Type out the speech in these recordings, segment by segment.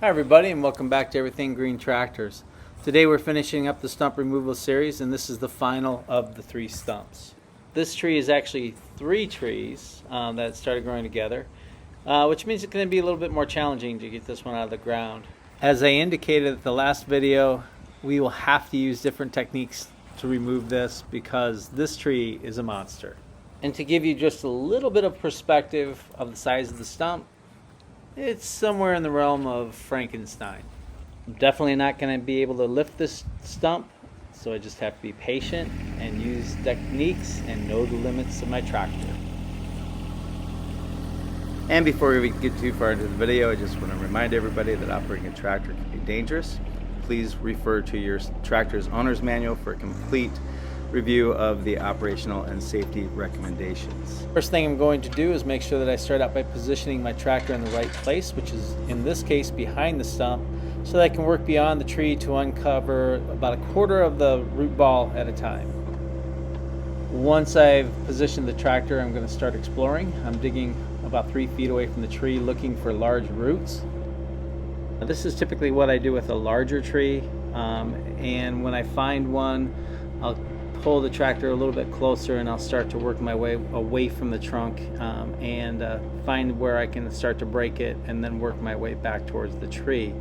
Hi everybody, and welcome back to Everything Green Tractors. Today we're finishing up the stump removal series, and this is the final of the 3 stumps. This tree is actually 3 trees that started growing together, which means it's going to be a little bit more challenging to get this one out of the ground. As I indicated at the last video, we will have to use different techniques to remove this because this tree is a monster. And to give you just a little bit of perspective of the size of the stump, it's somewhere in the realm of Frankenstein. I'm definitely not going to be able to lift this stump, so I just have to be patient and use techniques and know the limits of my tractor. And before we get too far into the video, I just want to remind everybody that operating a tractor can be dangerous. Please refer to your tractor's owner's manual for a complete review of the operational and safety recommendations. First thing I'm going to do is make sure that I start out by positioning my tractor in the right place, which is in this case behind the stump, so that I can work beyond the tree to uncover about 1/4 of the root ball at a time. Once I've positioned the tractor, I'm going to start exploring. I'm digging about 3 feet away from the tree looking for large roots. Now, this is typically what I do with a larger tree, and when I find one, I'll pull the tractor a little bit closer and I'll start to work my way away from the trunk and find where I can start to break it and then work my way back towards the tree.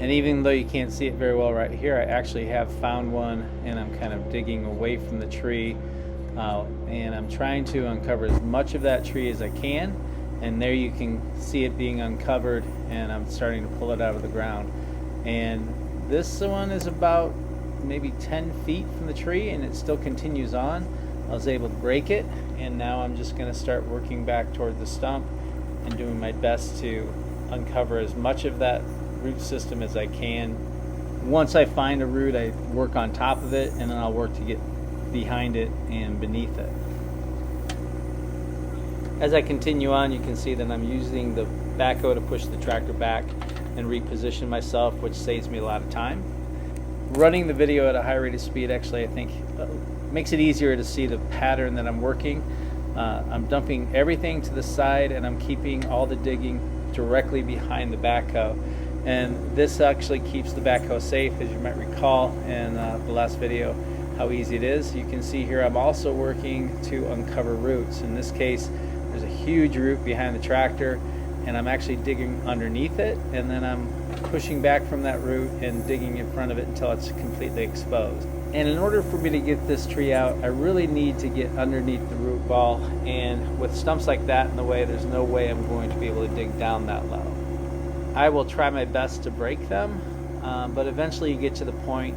And even though you can't see it very well right here, I actually have found one, and I'm kind of digging away from the tree and I'm trying to uncover as much of that tree as I can, and there you can see it being uncovered, and I'm starting to pull it out of the ground. And this one is about maybe 10 feet from the tree, and it still continues on. I was able to break it, and now I'm just going to start working back toward the stump and doing my best to uncover as much of that root system as I can. Once I find a root, I work on top of it, and then I'll work to get behind it and beneath it. As I continue on, you can see that I'm using the backhoe to push the tractor back and reposition myself, which saves me a lot of time. Running the video at a high rate of speed actually, I think, makes it easier to see the pattern that I'm working. I'm dumping everything to the side, and I'm keeping all the digging directly behind the backhoe. And this actually keeps the backhoe safe, as you might recall in the last video, how easy it is. You can see here I'm also working to uncover roots. In this case, there's a huge root behind the tractor, and I'm actually digging underneath it, and then I'm pushing back from that root and digging in front of it until it's completely exposed. And in order for me to get this tree out, I really need to get underneath the root ball, and with stumps like that in the way, there's no way I'm going to be able to dig down that low. I will try my best to break them, but eventually you get to the point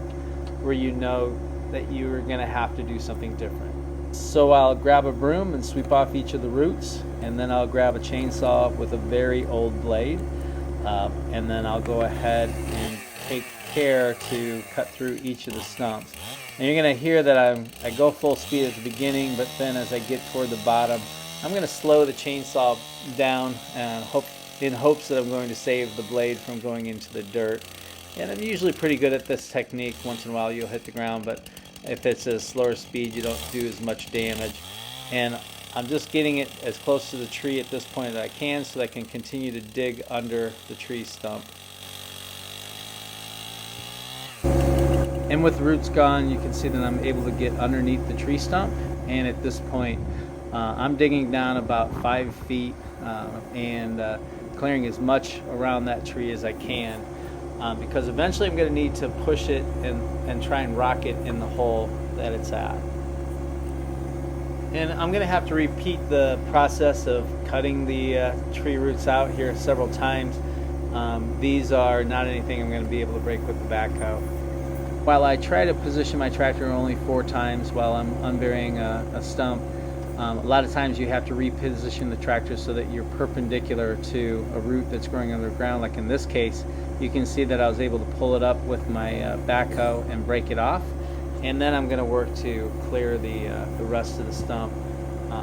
where you know that you're going to have to do something different. So I'll grab a broom and sweep off each of the roots, and then I'll grab a chainsaw with a very old blade, and then I'll go ahead and take care to cut through each of the stumps. And you're going to hear that I go full speed at the beginning, but then as I get toward the bottom, I'm going to slow the chainsaw down in hopes that I'm going to save the blade from going into the dirt. And I'm usually pretty good at this technique. Once in a while you'll hit the ground, but if it's a slower speed, you don't do as much damage. And I'm just getting it as close to the tree at this point that I can, so that I can continue to dig under the tree stump. And with the roots gone, you can see that I'm able to get underneath the tree stump, and at this point I'm digging down about 5 feet and clearing as much around that tree as I can, because eventually I'm going to need to push it and try and rock it in the hole that it's at. And I'm going to have to repeat the process of cutting the tree roots out here several times. These are not anything I'm going to be able to break with the backhoe. While I try to position my tractor only 4 times while I'm unburying a stump, a lot of times you have to reposition the tractor so that you're perpendicular to a root that's growing underground. Like in this case, you can see that I was able to pull it up with my backhoe and break it off. And then I'm going to work to clear the rest of the stump.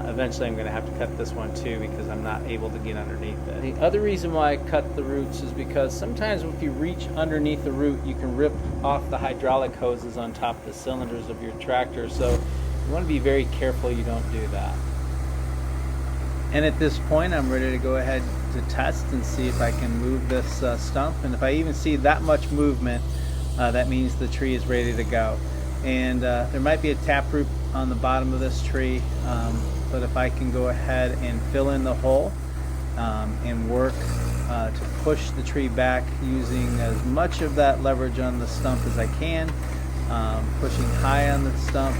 Eventually I'm going to have to cut this one too, because I'm not able to get underneath it. The other reason why I cut the roots is because sometimes if you reach underneath the root, you can rip off the hydraulic hoses on top of the cylinders of your tractor. So you want to be very careful you don't do that. And at this point, I'm ready to go ahead to test and see if I can move this stump. And if I even see that much movement, that means the tree is ready to go. And there might be a taproot on the bottom of this tree, but if I can go ahead and fill in the hole and work to push the tree back using as much of that leverage on the stump as I can, pushing high on the stump,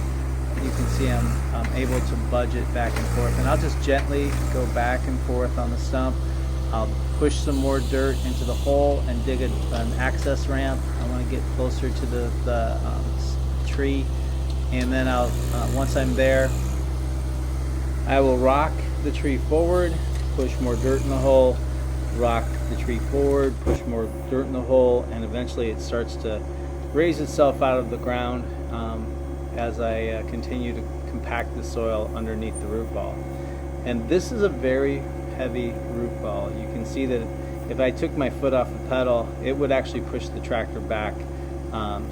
you can see I'm able to budge it back and forth, and I'll just gently go back and forth on the stump. I'll push some more dirt into the hole and dig an access ramp. I want to get closer to the tree, and then once I'm there, I will rock the tree forward, push more dirt in the hole, rock the tree forward, push more dirt in the hole, and eventually it starts to raise itself out of the ground as I continue to compact the soil underneath the root ball. And this is a very heavy root ball. You can see that if I took my foot off the pedal, it would actually push the tractor back.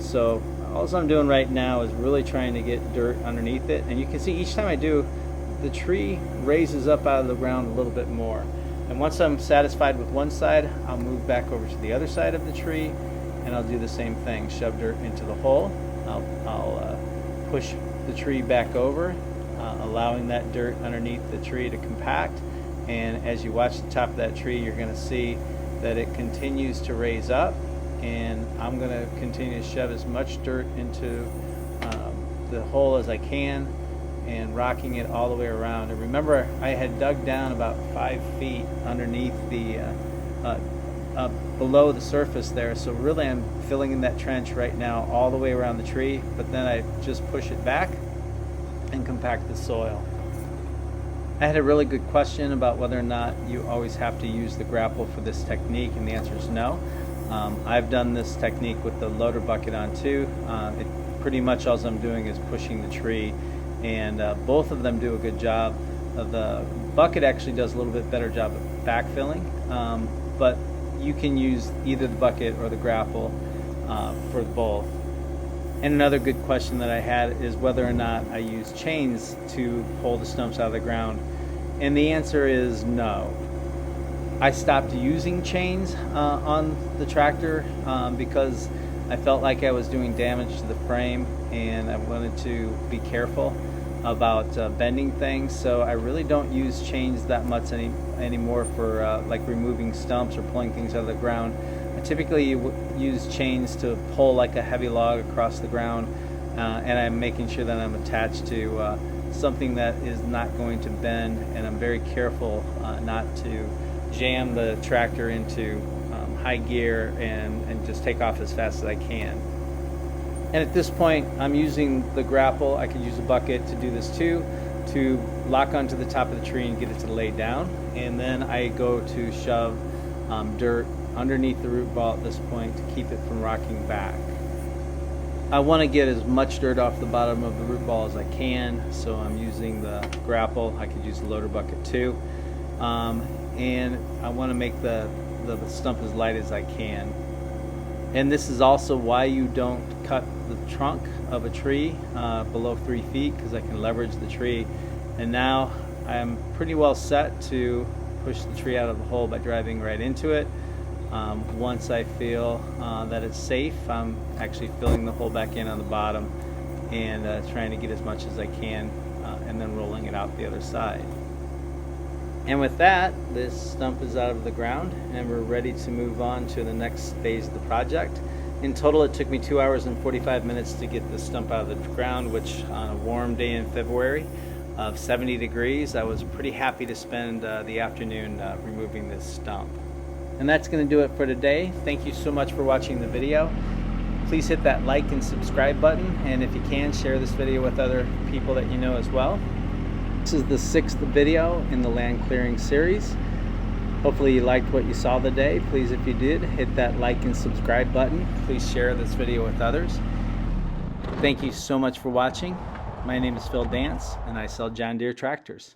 So all I'm doing right now is really trying to get dirt underneath it, and you can see each time I do, the tree raises up out of the ground a little bit more. And once I'm satisfied with one side, I'll move back over to the other side of the tree, and I'll do the same thing. Shove dirt into the hole. I'll push the tree back over, allowing that dirt underneath the tree to compact. And as you watch the top of that tree, you're going to see that it continues to raise up, and I'm going to continue to shove as much dirt into the hole as I can, and rocking it all the way around. And remember, I had dug down about 5 feet underneath the below the surface there, so really I'm filling in that trench right now all the way around the tree, but then I just push it back and compact the soil. I had a really good question about whether or not you always have to use the grapple for this technique, and the answer is no. I've done this technique with the loader bucket on too. Pretty much all I'm doing is pushing the tree, and both of them do a good job. The bucket actually does a little bit better job of backfilling, but you can use either the bucket or the grapple for both. And another good question that I had is whether or not I use chains to pull the stumps out of the ground, and the answer is no. I stopped using chains on the tractor because I felt like I was doing damage to the frame, and I wanted to be careful about bending things, so I really don't use chains that much anymore for like removing stumps or pulling things out of the ground. I typically use chains to pull like a heavy log across the ground, and I'm making sure that I'm attached to something that is not going to bend, and I'm very careful not to jam the tractor into high gear and just take off as fast as I can. And at this point, I'm using the grapple. I could use a bucket to do this too, to lock onto the top of the tree and get it to lay down. And then I go to shove dirt underneath the root ball at this point to keep it from rocking back. I want to get as much dirt off the bottom of the root ball as I can, so I'm using the grapple. I could use the loader bucket too. And I want to make the stump as light as I can. And this is also why you don't cut the trunk of a tree below 3 feet, because I can leverage the tree. And now I'm pretty well set to push the tree out of the hole by driving right into it. Once I feel that it's safe, I'm actually filling the hole back in on the bottom and trying to get as much as I can, and then rolling it out the other side. And with that, this stump is out of the ground, and we're ready to move on to the next phase of the project. In total, it took me 2 hours and 45 minutes to get this stump out of the ground, which on a warm day in February of 70 degrees, I was pretty happy to spend the afternoon removing this stump. And that's going to do it for today. Thank you so much for watching the video. Please hit that like and subscribe button, and if you can, share this video with other people that you know as well. This is the 6th video in the land clearing series. Hopefully you liked what you saw today. Please, if you did, hit that like and subscribe button. Please share this video with others. Thank you so much for watching. My name is Phil Dance, and I sell John Deere tractors.